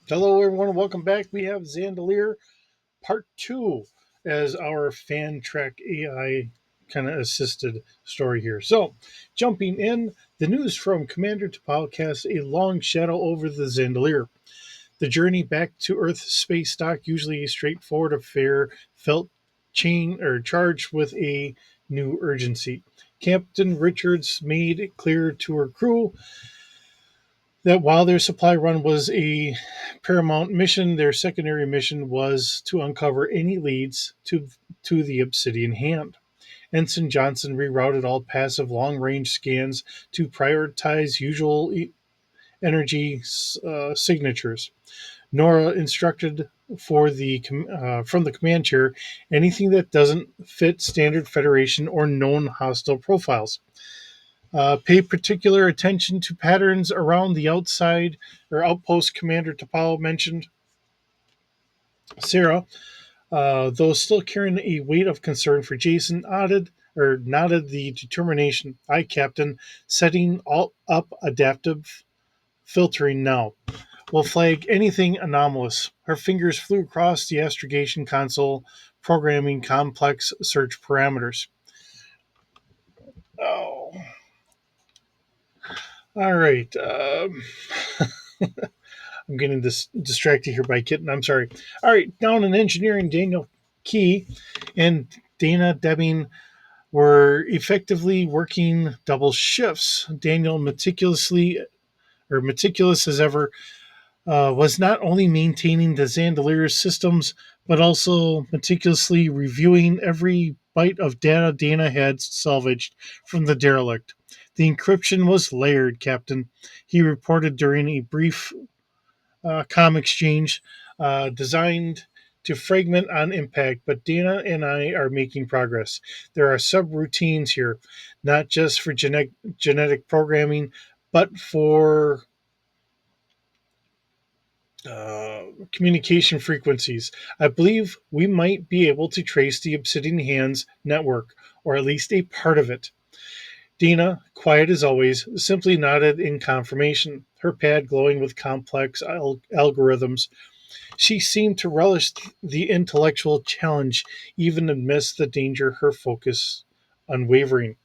Hello, everyone. Welcome back. We have Zandilar Part 2 as our fan track AI kind of assisted story here. So, jumping in, the news from Commander T'Pau casts a long shadow over the Zandilar. The journey back to Earth's space dock, usually a straightforward affair, felt charged with a new urgency. Captain Richards made it clear to her crew that while their supply run was a paramount mission, their secondary mission was to uncover any leads to the Obsidian Hand. Ensign Johnson rerouted all passive long range scans to prioritize usual energy signatures. Nora instructed from the command chair anything that doesn't fit standard Federation or known hostile profiles. Pay particular attention to patterns around the outside or outpost, Commander Tapao mentioned. Sarah, though still carrying a weight of concern for Jason, nodded the determination. Aye, Captain, setting all up adaptive filtering now. Will flag anything anomalous. Her fingers flew across the astrogation console, programming complex search parameters. Oh, all right. I'm getting distracted here by Kitten. I'm sorry. All right, down in engineering, Daniel Key and Dana Debbing were effectively working double shifts. Daniel meticulous as ever, was not only maintaining the Zandilar systems, but also meticulously reviewing every byte of data Dana had salvaged from the derelict. The encryption was layered, Captain. He reported during a brief com exchange designed to fragment on impact, but Dana and I are making progress. There are subroutines here, not just for genetic programming, but for communication frequencies. I believe we might be able to trace the Obsidian Hands network, or at least a part of it. Dina, quiet as always, simply nodded in confirmation, her pad glowing with complex algorithms. She seemed to relish the intellectual challenge, even amidst the danger, her focus unwavering.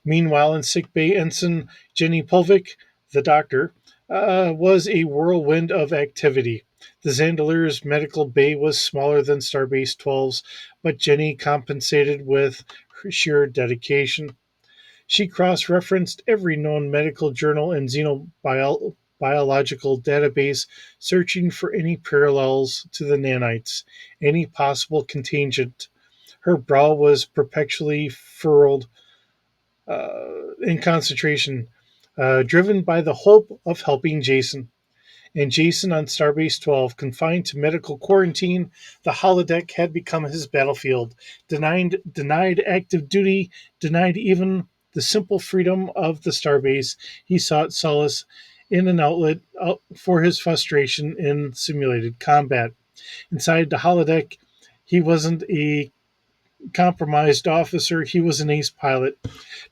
Meanwhile, in sick bay, Ensign Jenny Pulvik, the doctor, was a whirlwind of activity. The Zandalar's medical bay was smaller than Starbase 12's, but Jenny compensated with her sheer dedication. She cross referenced every known medical journal and xenobiological database, searching for any parallels to the nanites, any possible contingent. Her brow was perpetually furrowed in concentration, driven by the hope of helping Jason. And Jason on Starbase 12, confined to medical quarantine, the holodeck had become his battlefield. Denied active duty, denied even the simple freedom of the Starbase, he sought solace in an outlet for his frustration in simulated combat. Inside the holodeck, he wasn't a compromised officer, he was an ace pilot,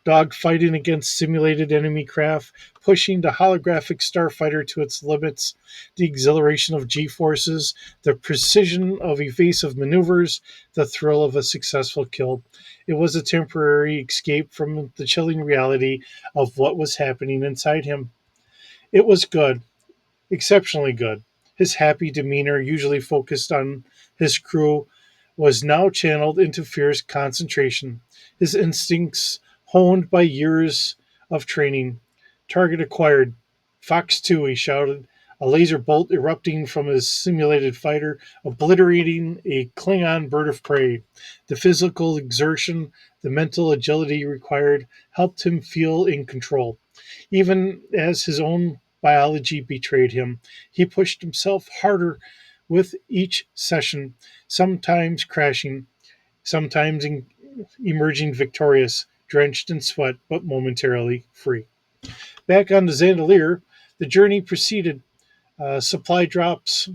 dogfighting against simulated enemy craft, pushing the holographic starfighter to its limits, the exhilaration of G forces, the precision of evasive maneuvers, the thrill of a successful kill. It was a temporary escape from the chilling reality of what was happening inside him. It was good, exceptionally good. His happy demeanor, usually focused on his crew, was now channeled into fierce concentration. His instincts, honed by years of training, target acquired. Fox 2, he shouted, a laser bolt erupting from his simulated fighter, obliterating a Klingon bird of prey. The physical exertion, the mental agility required helped him feel in control. Even as his own biology betrayed him, he pushed himself harder with each session, sometimes crashing, sometimes emerging victorious, drenched in sweat, but momentarily free. Back on the Zandalir, the journey proceeded. Supply drops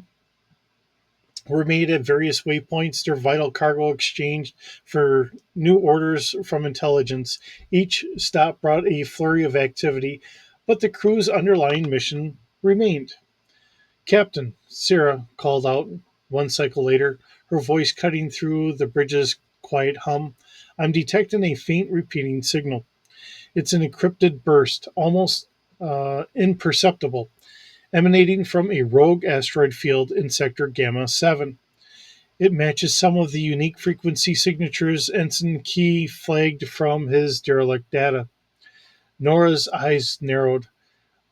were made at various waypoints, their vital cargo exchanged for new orders from intelligence. Each stop brought a flurry of activity, but the crew's underlying mission remained. Captain, Sarah called out one cycle later, her voice cutting through the bridge's quiet hum. I'm detecting a faint repeating signal. It's an encrypted burst, almost imperceptible, emanating from a rogue asteroid field in Sector Gamma 7. It matches some of the unique frequency signatures Ensign Key flagged from his derelict data. Nora's eyes narrowed.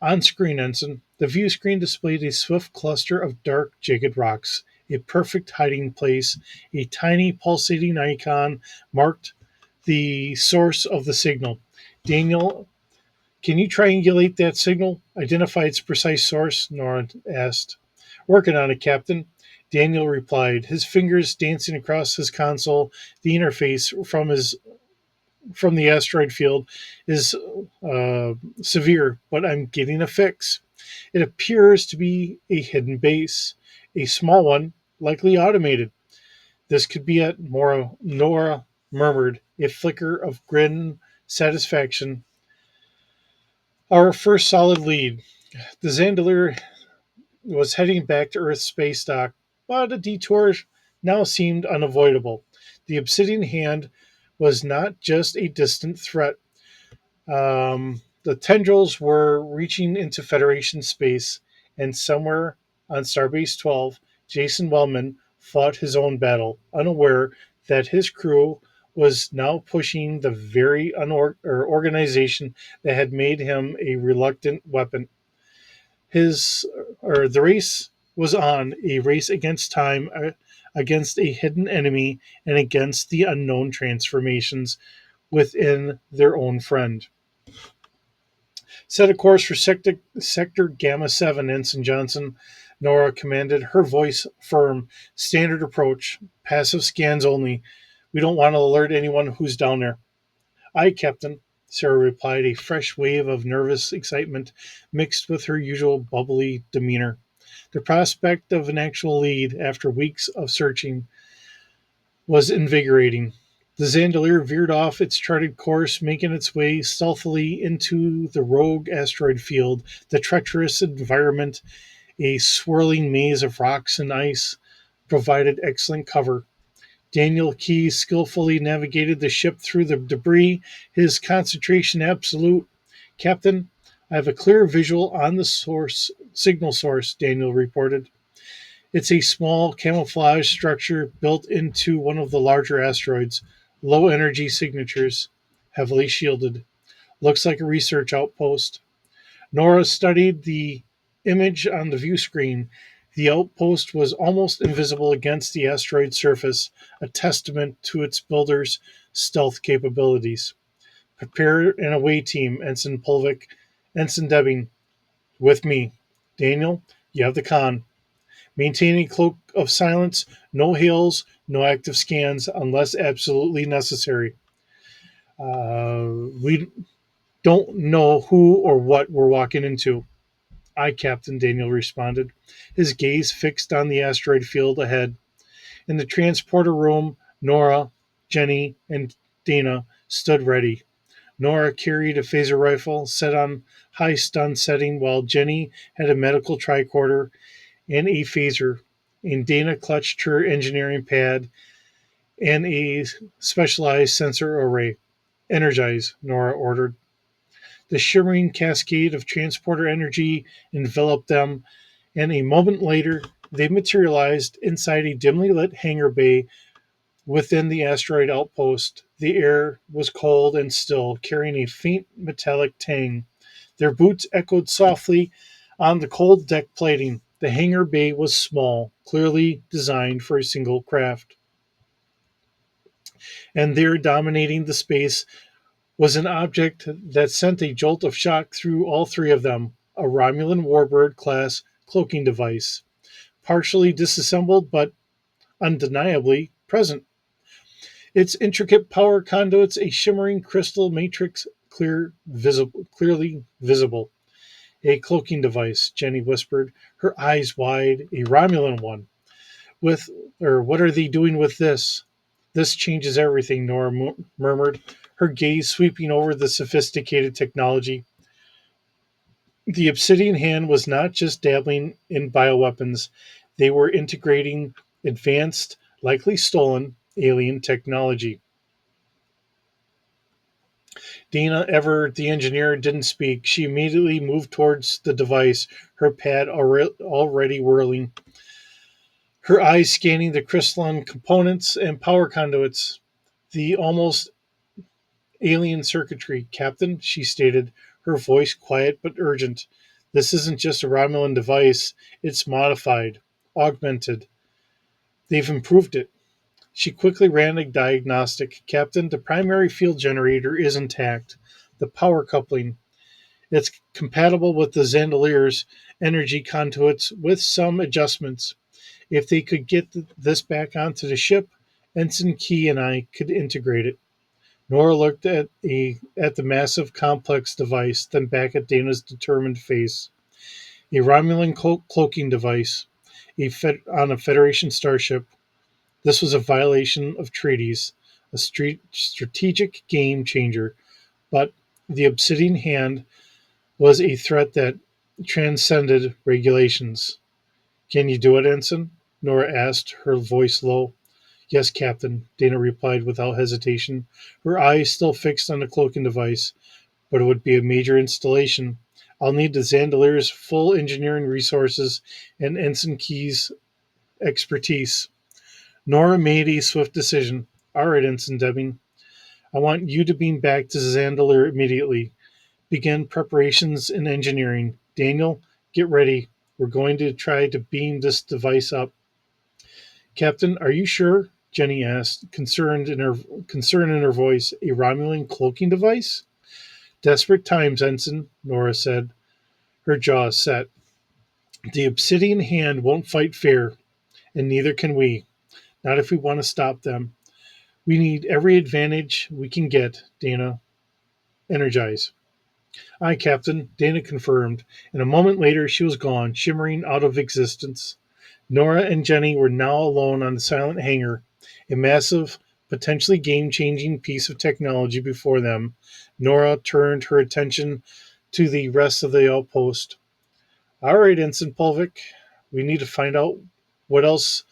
On screen, Ensign, the view screen displayed a swift cluster of dark, jagged rocks, a perfect hiding place. A tiny pulsating icon marked the source of the signal. Daniel, can you triangulate that signal? Identify its precise source? Nora asked. Working on it, Captain. Daniel replied, his fingers dancing across his console. The interface from the asteroid field is severe, but I'm getting a fix. It appears to be a hidden base, a small one, likely automated. This could be it, Nora murmured, a flicker of grin satisfaction. Our first solid lead. The Zandilar was heading back to Earth's space dock, but a detour now seemed unavoidable. The obsidian hand was not just a distant threat. The tendrils were reaching into Federation space, and somewhere on Starbase 12, Jason Wellman fought his own battle, unaware that his crew was now pushing the very organization that had made him a reluctant weapon. The race was on, a race against time, against a hidden enemy, and against the unknown transformations within their own friend. Set a course for Sector Gamma 7, Ensign Johnson, Nora commanded, her voice firm. Standard approach. Passive scans only. We don't want to alert anyone who's down there. Aye, Captain, Sarah replied, a fresh wave of nervous excitement mixed with her usual bubbly demeanor. The prospect of an actual lead after weeks of searching was invigorating. The Zandilar veered off its charted course, making its way stealthily into the rogue asteroid field. The treacherous environment, a swirling maze of rocks and ice, provided excellent cover. Daniel Keyes skillfully navigated the ship through the debris, his concentration absolute. Captain, I have a clear visual on the signal source, Daniel reported. It's a small camouflage structure built into one of the larger asteroids. Low energy signatures, heavily shielded. Looks like a research outpost. Nora studied the image on the view screen. The outpost was almost invisible against the asteroid surface, a testament to its builders' stealth capabilities. Prepare an away team, Ensign Pulvik. Ensign Debbing, with me. Daniel, you have the con. Maintain a cloak of silence, no hails, no active scans unless absolutely necessary. We don't know who or what we're walking into. Aye, Captain, Daniel responded, his gaze fixed on the asteroid field ahead. In the transporter room, Nora, Jenny, and Dana stood ready. Nora carried a phaser rifle set on high stun setting, while Jenny had a medical tricorder and a phaser, and Dana clutched her engineering pad and a specialized sensor array. Energize, Nora ordered. The shimmering cascade of transporter energy enveloped them, and a moment later they materialized inside a dimly lit hangar bay within the asteroid outpost. The air was cold and still, carrying a faint metallic tang. Their boots echoed softly on the cold deck plating. The hangar bay was small, clearly designed for a single craft. And there, dominating the space, was an object that sent a jolt of shock through all three of them, a Romulan Warbird class cloaking device, partially disassembled but undeniably present. Its intricate power conduits, a shimmering crystal matrix, clearly visible. A cloaking device, Jenny whispered, her eyes wide, a Romulan one. With, or what are they doing with this? This changes everything, Nora murmured, her gaze sweeping over the sophisticated technology. The Obsidian Hand was not just dabbling in bioweapons, they were integrating advanced, likely stolen, alien technology. Dina, ever the engineer, didn't speak. She immediately moved towards the device, her pad already whirling, her eyes scanning the crystalline components and power conduits. The almost alien circuitry. Captain, she stated, her voice quiet but urgent. This isn't just a Romulan device, it's modified, augmented. They've improved it. She quickly ran a diagnostic. Captain, the primary field generator is intact. The power coupling. It's compatible with the Zandilar's energy conduits with some adjustments. If they could get this back onto the ship, Ensign Key and I could integrate it. Nora looked at the massive, complex device, then back at Dana's determined face. A Romulan cloaking device on a Federation starship. This was a violation of treaties, a strategic game changer. But the Obsidian Hand was a threat that transcended regulations. Can you do it, Ensign? Nora asked, her voice low. Yes, Captain, Dana replied without hesitation, her eyes still fixed on the cloaking device. But it would be a major installation. I'll need the Zandalar's full engineering resources and Ensign Key's expertise. Nora made a swift decision. All right, Ensign Deming, I want you to beam back to Zandalar immediately. Begin preparations in engineering. Daniel, get ready. We're going to try to beam this device up. Captain, are you sure? Jenny asked, concern in her voice. A Romulan cloaking device? Desperate times, Ensign, Nora said, her jaw set. The Obsidian Hand won't fight fair, and neither can we. Not if we want to stop them. We need every advantage we can get, Dana. Energize. Aye, Captain, Dana confirmed, and a moment later she was gone, shimmering out of existence. Nora and Jenny were now alone on the silent hangar, a massive, potentially game changing piece of technology before them. Nora turned her attention to the rest of the outpost. All right, Ensign Pulvik, we need to find out what else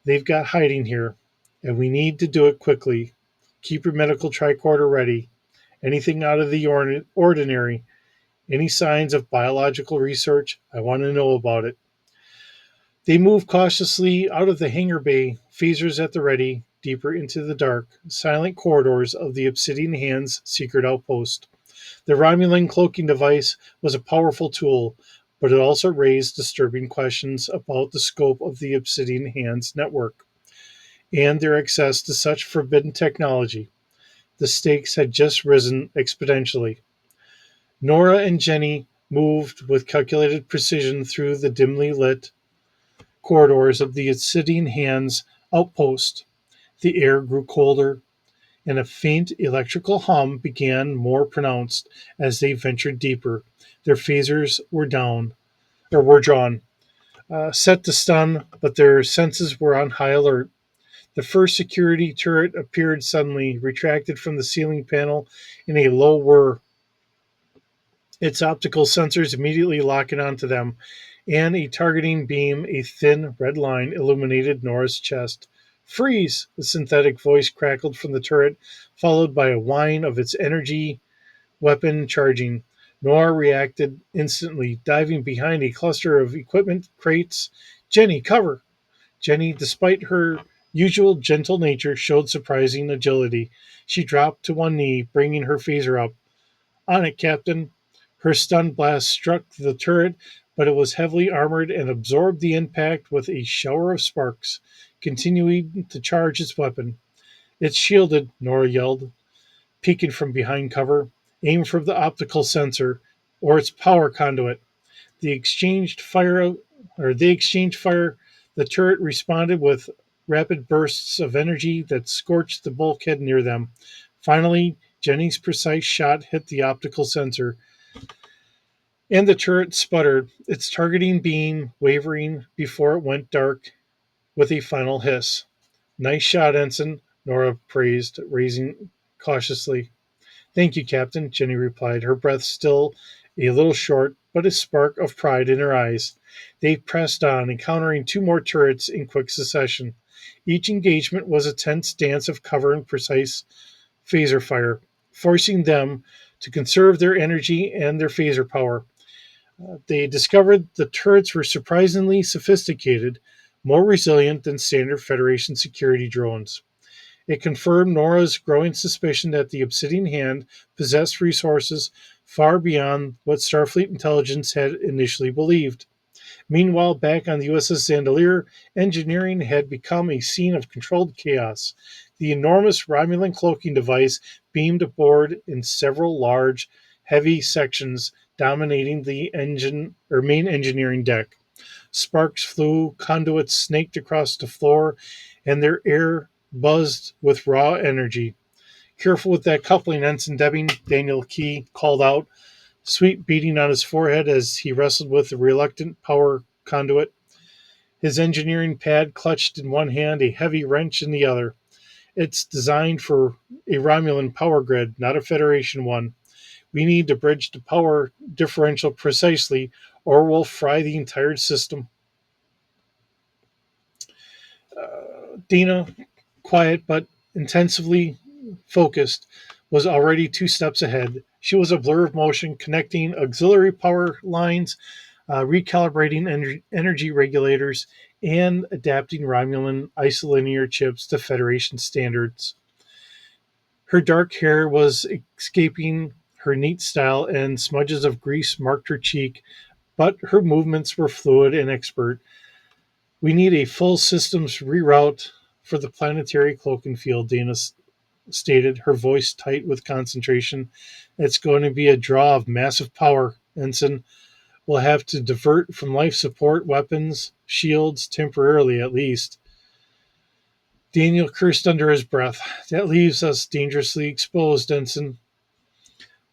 they've got hiding here, and we need to do it quickly. Keep your medical tricorder ready. Anything out of the ordinary, any signs of biological research, I want to know about it. They moved cautiously out of the hangar bay, phasers at the ready, deeper into the dark, silent corridors of the Obsidian Hand's secret outpost. The Romulan cloaking device was a powerful tool, but it also raised disturbing questions about the scope of the Obsidian Hand's network and their access to such forbidden technology. The stakes had just risen exponentially. Nora and Jenny moved with calculated precision through the dimly lit corridors of the Obsidian Hand's outpost. The air grew colder, and a faint electrical hum began more pronounced as they ventured deeper. Their phasers were drawn, set to stun, but their senses were on high alert. The first security turret appeared suddenly, retracted from the ceiling panel in a low whir, its optical sensors immediately locking onto them, and a targeting beam, a thin red line, illuminated Nora's chest. Freeze! The synthetic voice crackled from the turret, followed by a whine of its energy weapon charging. Nora reacted instantly, diving behind a cluster of equipment crates. Jenny, cover! Jenny, despite her usual gentle nature, showed surprising agility. She dropped to one knee, bringing her phaser up. On it, Captain. Her stun blast struck the turret, but it was heavily armored and absorbed the impact with a shower of sparks, continuing to charge its weapon. It's shielded, Nora yelled, peeking from behind cover. Aim for the optical sensor or its power conduit. The exchanged fire they exchanged fire. The turret responded with rapid bursts of energy that scorched the bulkhead near them. Finally, Jenny's precise shot hit the optical sensor, and the turret sputtered, its targeting beam wavering before it went dark with a final hiss. Nice shot, Ensign, Nora praised, raising cautiously. Thank you, Captain, Jenny replied, her breath still a little short but a spark of pride in her eyes. They pressed on, encountering two more turrets in quick succession. Each engagement was a tense dance of cover and precise phaser fire, forcing them to conserve their energy and their phaser power. They discovered the turrets were surprisingly sophisticated, more resilient than standard Federation security drones. It confirmed Nora's growing suspicion that the Obsidian Hand possessed resources far beyond what Starfleet intelligence had initially believed. Meanwhile, back on the USS Zandilar, engineering had become a scene of controlled chaos. The enormous Romulan cloaking device beamed aboard in several large, heavy sections, dominating the engine or main engineering deck. Sparks flew, conduits snaked across the floor, and their air buzzed with raw energy. Careful with that coupling, Ensign Debbing, Daniel Key called out, sweat beating on his forehead as he wrestled with the reluctant power conduit. His engineering pad clutched in one hand, a heavy wrench in the other. It's designed for a Romulan power grid, not a Federation one. We need to bridge the power differential precisely, or we'll fry the entire system. Dina, quiet but intensively focused, was already two steps ahead. She was a blur of motion, connecting auxiliary power lines, recalibrating energy regulators, and adapting Romulan isolinear chips to Federation standards. Her dark hair was escaping her neat style, and smudges of grease marked her cheek, but her movements were fluid and expert. We need a full systems reroute for the planetary cloaking field, Dana stated, her voice tight with concentration. It's going to be a draw of massive power, Ensign. We'll have to divert from life support weapons, shields, temporarily at least. Daniel cursed under his breath. That leaves us dangerously exposed, Ensign.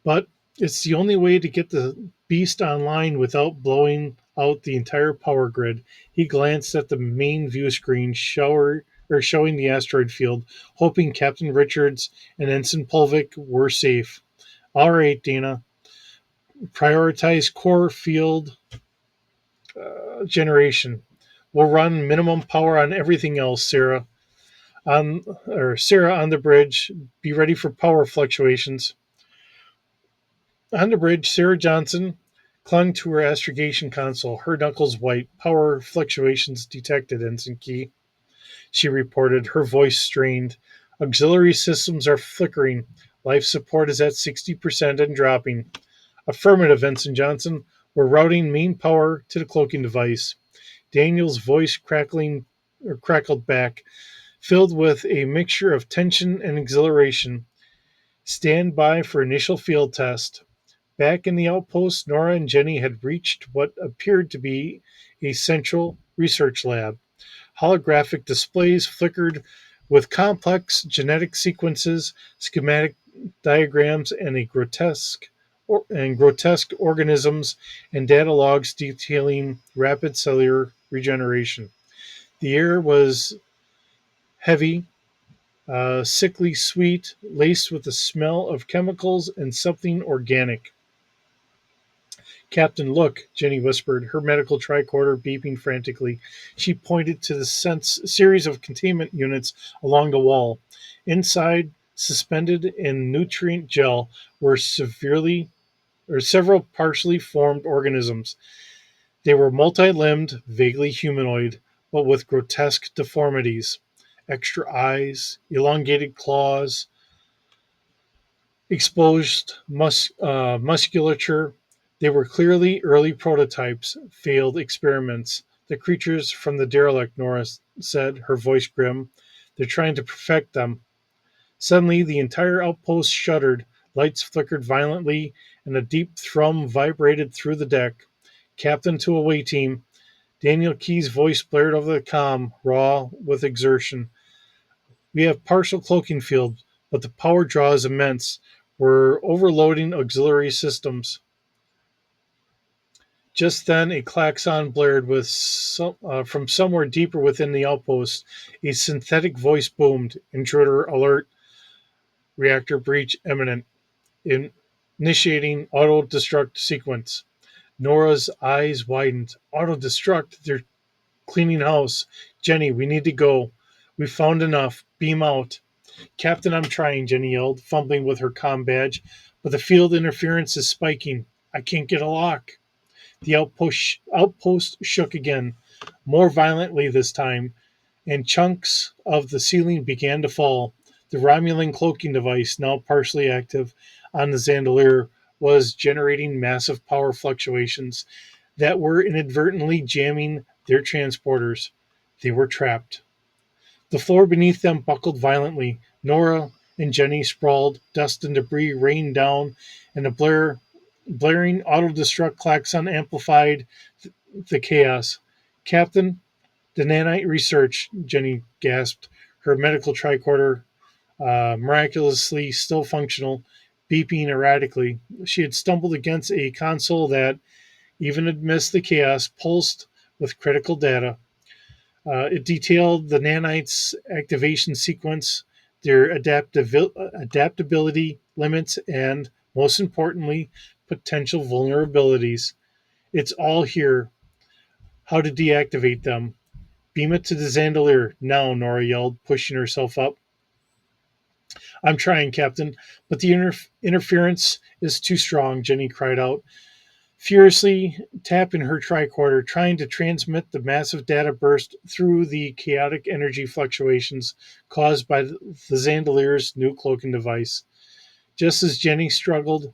But it's the only way to get the beast online without blowing out the entire power grid. He glanced at the main view screen showing the asteroid field, hoping Captain Richards and Ensign Pulvik were safe. All right, Dana. Prioritize core field generation. We'll run minimum power on everything else, Sarah. Sarah on the bridge. Be ready for power fluctuations. On the bridge, Sarah Johnson clung to her astrogation console, her knuckles white. Power fluctuations detected, Ensign Key, she reported, her voice strained. Auxiliary systems are flickering. Life support is at 60% and dropping. Affirmative, Ensign Johnson. We're routing main power to the cloaking device. Daniel's voice crackled back, filled with a mixture of tension and exhilaration. Stand by for initial field test. Back in the outpost, Nora and Jenny had reached what appeared to be a central research lab. Holographic displays flickered with complex genetic sequences, schematic diagrams, and grotesque organisms and data logs detailing rapid cellular regeneration. The air was heavy, sickly sweet, laced with the smell of chemicals and something organic. Captain, look, Jenny whispered, her medical tricorder beeping frantically. She pointed to the series of containment units along the wall. Inside, suspended in nutrient gel, were several partially formed organisms. They were multi-limbed, vaguely humanoid, but with grotesque deformities. Extra eyes, elongated claws, exposed musculature. They were clearly early prototypes, failed experiments. The creatures from the derelict, Nora said, her voice grim. They're trying to perfect them. Suddenly, the entire outpost shuddered. Lights flickered violently, and a deep thrum vibrated through the deck. Captain to away team. Daniel Key's voice blared over the comm, raw with exertion. We have partial cloaking field, but the power draw is immense. We're overloading auxiliary systems. Just then, a klaxon blared from somewhere deeper within the outpost. A synthetic voice boomed. Intruder alert. Reactor breach imminent. Initiating auto destruct sequence. Nora's eyes widened. Auto destruct. They're cleaning house. Jenny, we need to go. We found enough. Beam out. Captain, I'm trying, Jenny yelled, fumbling with her comm badge, but the field interference is spiking. I can't get a lock. The outpost shook again, more violently this time, and chunks of the ceiling began to fall. The Romulan cloaking device, now partially active on the Zandilar, was generating massive power fluctuations that were inadvertently jamming their transporters. They were trapped. The floor beneath them buckled violently. Nora and Jenny sprawled, dust and debris rained down, and a blaring auto destruct klaxon amplified the chaos. Captain, the nanite research, Jenny gasped, her medical tricorder miraculously still functional, beeping erratically. She had stumbled against a console that, even amidst the chaos, pulsed with critical data. It detailed the nanites' activation sequence, their adaptability limits, and, most importantly, potential vulnerabilities. It's all here. How to deactivate them. Beam it to the Zandilar. Now, Nora yelled, pushing herself up. I'm trying, Captain, but the interference is too strong, Jenny cried out, furiously tapping her tricorder, trying to transmit the massive data burst through the chaotic energy fluctuations caused by the Zandilar's new cloaking device. Just as Jenny struggled,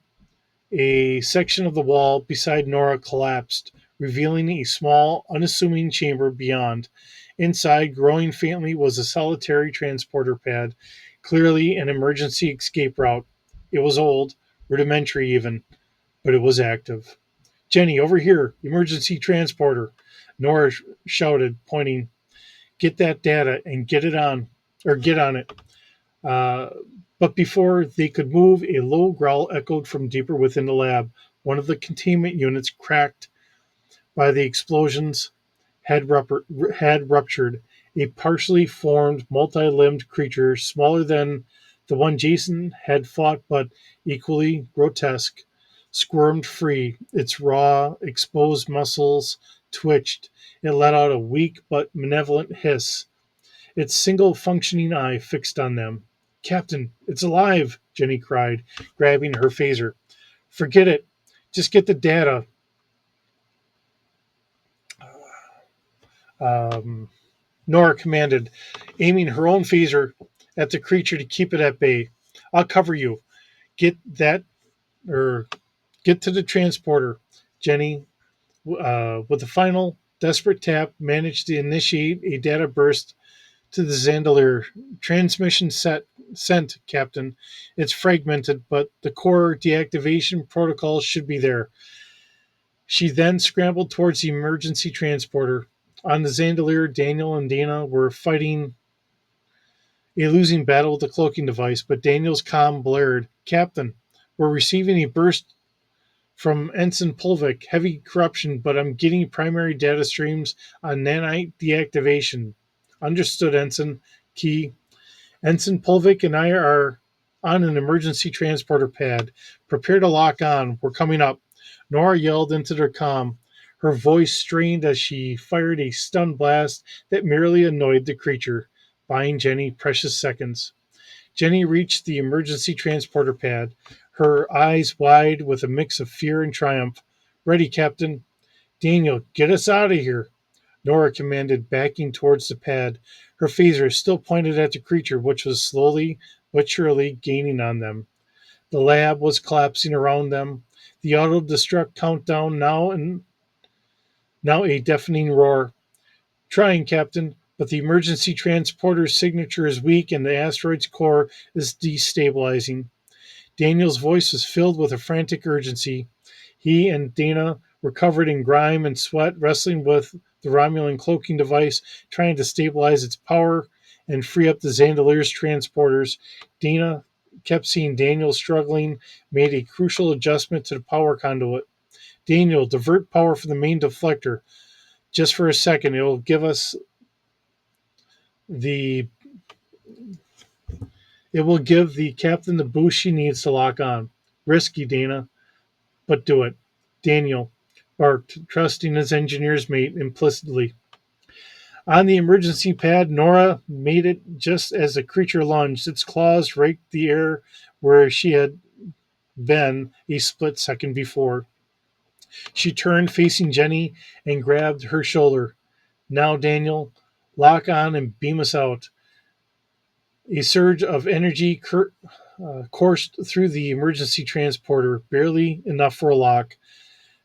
a section of the wall beside Nora collapsed, revealing a small, unassuming chamber beyond. Inside, growing faintly, was a solitary transporter pad, clearly an emergency escape route. It was old, rudimentary even, but it was active. Jenny, over here, emergency transporter, Nora shouted, pointing. Get that data and get on it. Uh, but before they could move, a low growl echoed from deeper within the lab. One of the containment units, cracked by the explosions, had ruptured. A partially formed, multi limbed creature, smaller than the one Jason had fought but equally grotesque, squirmed free. Its raw, exposed muscles twitched. It let out a weak but malevolent hiss, its single functioning eye fixed on them. Captain, it's alive, Jenny cried, grabbing her phaser. Forget it. Just get the data. Um, Nora commanded, aiming her own phaser at the creature to keep it at bay. I'll cover you. Get that, or get to the transporter. Jenny, with a final desperate tap, managed to initiate a data burst to the Zandilar. Transmission sent, Captain. It's fragmented, but the core deactivation protocol should be there. She then scrambled towards the emergency transporter. On the Zandilar, Daniel and Dana were fighting a losing battle with the cloaking device, but Daniel's comm blared. Captain, we're receiving a burst from Ensign Pulvik. Heavy corruption, but I'm getting primary data streams on nanite deactivation. Understood, Ensign. Key. Ensign Pulvik and I are on an emergency transporter pad. Prepare to lock on. We're coming up. Nora yelled into their comm, her voice strained as she fired a stun blast that merely annoyed the creature, buying Jenny precious seconds. Jenny reached the emergency transporter pad, her eyes wide with a mix of fear and triumph. Ready, Captain. Daniel, get us out of here. Nora commanded, backing towards the pad, her phaser still pointed at the creature, which was slowly but surely gaining on them. The lab was collapsing around them, the auto destruct countdown now a deafening roar. Trying, Captain, but the emergency transporter's signature is weak and the asteroid's core is destabilizing. Daniel's voice was filled with a frantic urgency. He and Dana were covered in grime and sweat, wrestling with the Romulan cloaking device, trying to stabilize its power and free up the Zandilar's transporters. Dana kept seeing Daniel struggling, made a crucial adjustment to the power conduit. Daniel, divert power from the main deflector. Just for a second, the it will give the captain the boost she needs to lock on. Risky, Dana, but do it. Daniel, barked, trusting his engineer's mate implicitly. On the emergency pad, Nora made it just as the creature lunged. Its claws raked the air where she had been a split second before. She turned facing Jenny and grabbed her shoulder. Now, Daniel, lock on and beam us out. A surge of energy coursed through the emergency transporter, barely enough for a lock.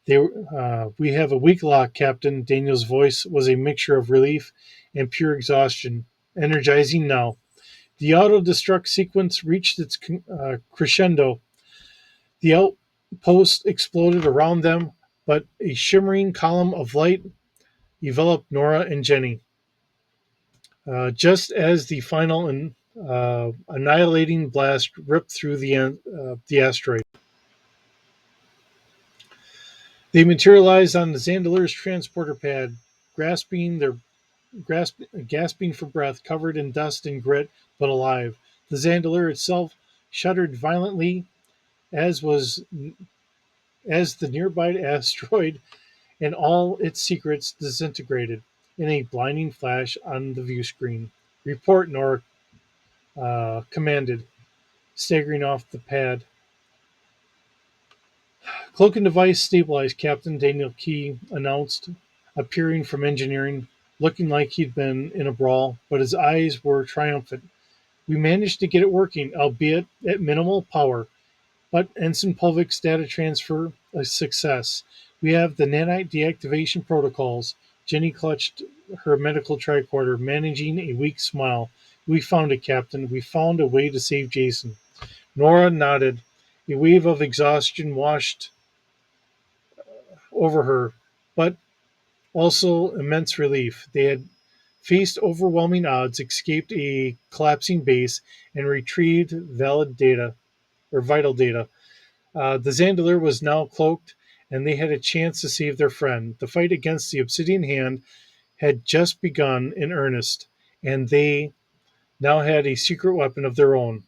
We have a weak lock, Captain. Daniel's voice was a mixture of relief and pure exhaustion. Energizing now. The auto destruct sequence reached its crescendo. The outpost exploded around them, but a shimmering column of light enveloped Nora and Jenny. Just as the final annihilating blast ripped through the asteroid, they materialized on the Zandilar's transporter pad, grasping their gasping for breath, covered in dust and grit, but alive. The Zandalar itself shuddered violently, as was as the nearby asteroid and all its secrets disintegrated in a blinding flash on the view screen. Report, Nora commanded, staggering off the pad. Cloak and device stabilized, Captain Daniel Key announced, appearing from engineering, looking like he'd been in a brawl, but his eyes were triumphant. We managed to get it working, albeit at minimal power, but Ensign Polvik's data transfer a success. We have the nanite deactivation protocols. Jenny clutched her medical tricorder, managing a weak smile. We found it, Captain. We found a way to save Jason. Nora nodded. A wave of exhaustion washed over her, but also immense relief. They had faced overwhelming odds, escaped a collapsing base, and retrieved valid data or vital data. The Zandalar was now cloaked, and they had a chance to save their friend. The fight against the Obsidian Hand had just begun in earnest, and they now had a secret weapon of their own.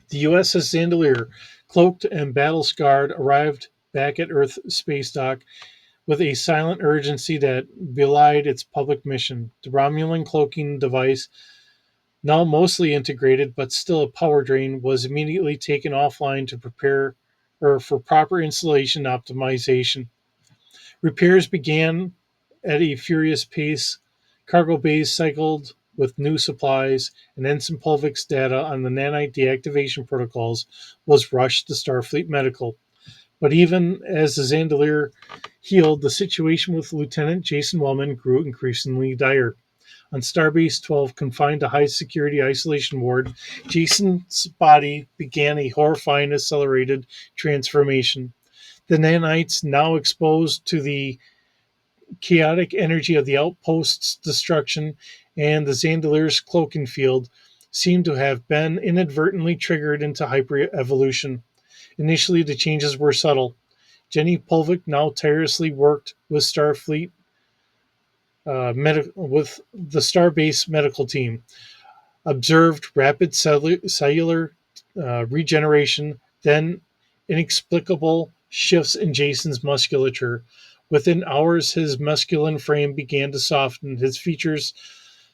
The USS Zandalar, cloaked and battle scarred, arrived back at Earth Space Dock with a silent urgency that belied its public mission. The Romulan cloaking device, now mostly integrated but still a power drain, was immediately taken offline to prepare or for proper installation optimization. Repairs began at a furious pace. Cargo bays cycled with new supplies, and Ensign Polvik's data on the nanite deactivation protocols was rushed to Starfleet Medical. But even as the Zandalar healed, the situation with Lieutenant Jason Wellman grew increasingly dire. On Starbase 12, confined to high security isolation ward, Jason's body began a horrifying accelerated transformation. The nanites, now exposed to the chaotic energy of the outpost's destruction and the Zandalar's cloaking field, seemed to have been inadvertently triggered into hyper-evolution. Initially, the changes were subtle. Jenny Pulvik now tirelessly worked with with the Starbase medical team, observed rapid cellular regeneration, then inexplicable shifts in Jason's musculature. Within hours, his masculine frame began to soften, his features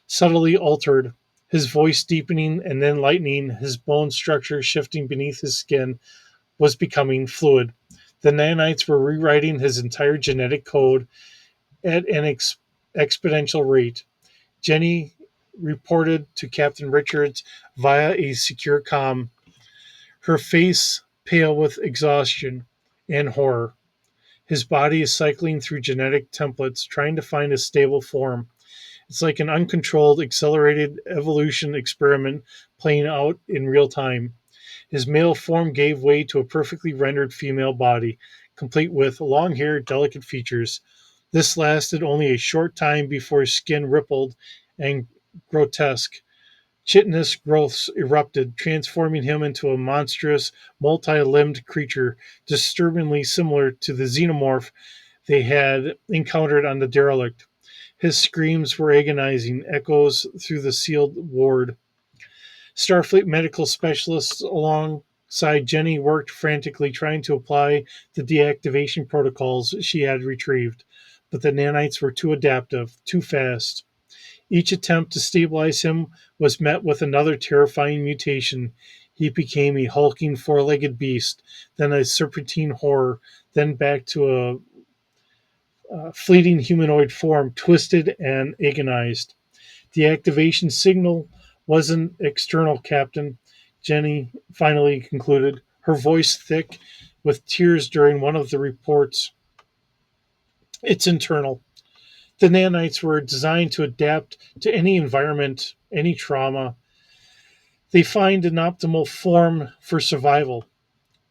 subtly altered, his voice deepening and then lightening, his bone structure shifting beneath his skin was becoming fluid. The nanites were rewriting his entire genetic code at an exponential rate. Jenny reported to Captain Richards via a secure comm, her face pale with exhaustion and horror. His body is cycling through genetic templates, trying to find a stable form. It's like an uncontrolled, accelerated evolution experiment playing out in real time. His male form gave way to a perfectly rendered female body, complete with long hair, delicate features. This lasted only a short time before his skin rippled and grotesque. Chitinous growths erupted, transforming him into a monstrous, multi-limbed creature disturbingly similar to the xenomorph they had encountered on the derelict. His screams were agonizing, echoes through the sealed ward. Starfleet medical specialists Side Jenny worked frantically trying to apply the deactivation protocols she had retrieved, but the nanites were too adaptive, too fast. Each attempt to stabilize him was met with another terrifying mutation. He became a hulking four-legged beast, then a serpentine horror, then back to a fleeting humanoid form, twisted and agonized. The activation signal wasn't external, Captain, Jenny finally concluded, her voice thick with tears during one of the reports. It's internal. The nanites were designed to adapt to any environment, any trauma. They find an optimal form for survival,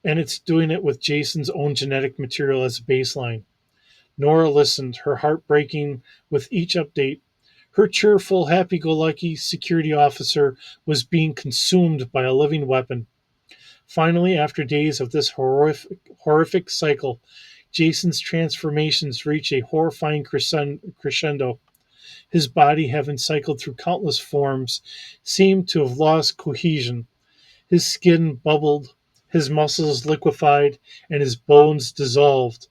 and it's doing it with Jason's own genetic material as a baseline. Nora listened, her heart breaking with each update. Her cheerful, happy go lucky security officer was being consumed by a living weapon. Finally, after days of this horrific cycle, Jason's transformations reach a horrifying crescendo. His body, having cycled through countless forms, seemed to have lost cohesion. His skin bubbled, his muscles liquefied, and his bones dissolved.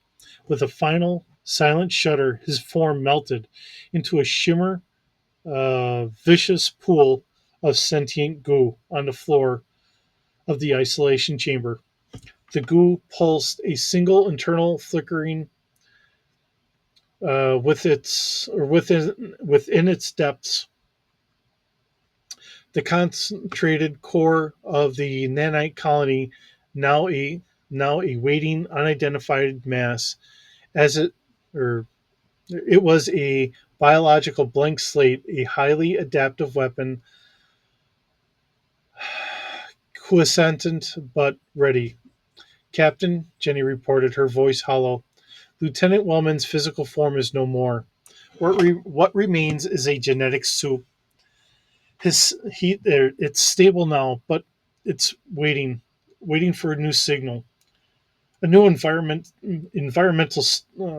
With a final, silent shudder, his form melted into a vicious pool of sentient goo on the floor of the isolation chamber. The goo pulsed a single internal flickering within its depths. The concentrated core of the nanite colony, now a now a waiting unidentified mass, as or it was a biological blank slate, a highly adaptive weapon, quiescent but ready. Captain, Jenny reported, her voice hollow. Lieutenant Wellman's physical form is no more. What remains is a genetic soup. It's stable now, but it's waiting for a new signal, a new environmental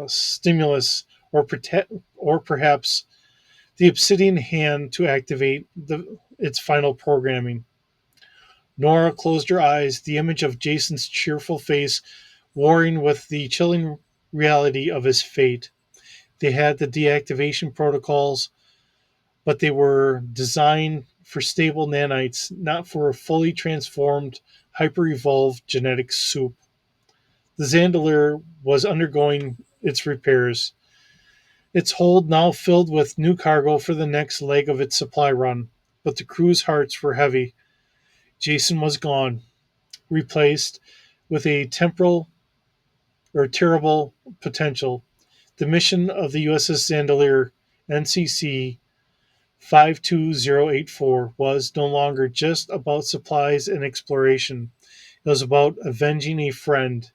stimulus, or perhaps the obsidian hand to activate its final programming. Nora closed her eyes, the image of Jason's cheerful face warring with the chilling reality of his fate. They had the deactivation protocols, but they were designed for stable nanites, not for a fully transformed, hyper evolved genetic soup. The Zandilar was undergoing its repairs, its hold now filled with new cargo for the next leg of its supply run. But the crew's hearts were heavy. Jason was gone, replaced with a temporal or terrible potential. The mission of the USS Zandilar NCC 52084 was no longer just about supplies and exploration. It was about avenging a friend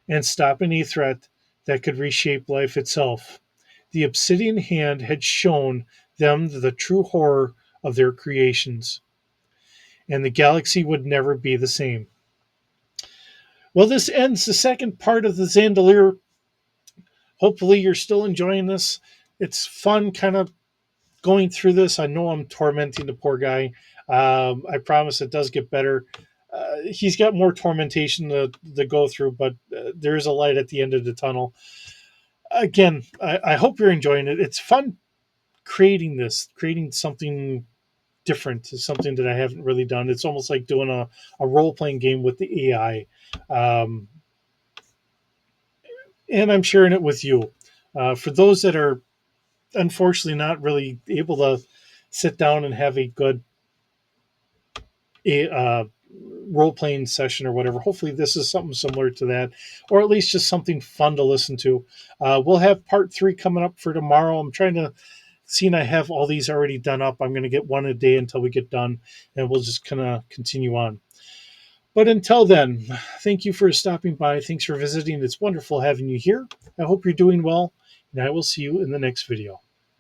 and stopping a threat that could reshape life itself. The obsidian hand had shown them the true horror of their creations, and the galaxy would never be the same. Well, this ends the second part of the Zandilar. Hopefully, you're still enjoying this. It's fun kind of going through this. I know I'm tormenting the poor guy. I promise it does get better. He's got more tormentation to go through, but there is a light at the end of the tunnel. Again, I hope you're enjoying it. It's fun creating something different, something that I haven't really done. It's almost like doing a role playing game with the AI. Um, and I'm sharing it with you. For those that are unfortunately not really able to sit down and have a good a role playing session or whatever. Hopefully, this is something similar to that, or at least just something fun to listen to. We'll have part 3 coming up for tomorrow. I'm trying to seeing I have all these already done up. I'm going to get one a day until we get done, and we'll just kind of continue on. But until then, thank you for stopping by. Thanks for visiting. It's wonderful having you here. I hope you're doing well, and I will see you in the next video.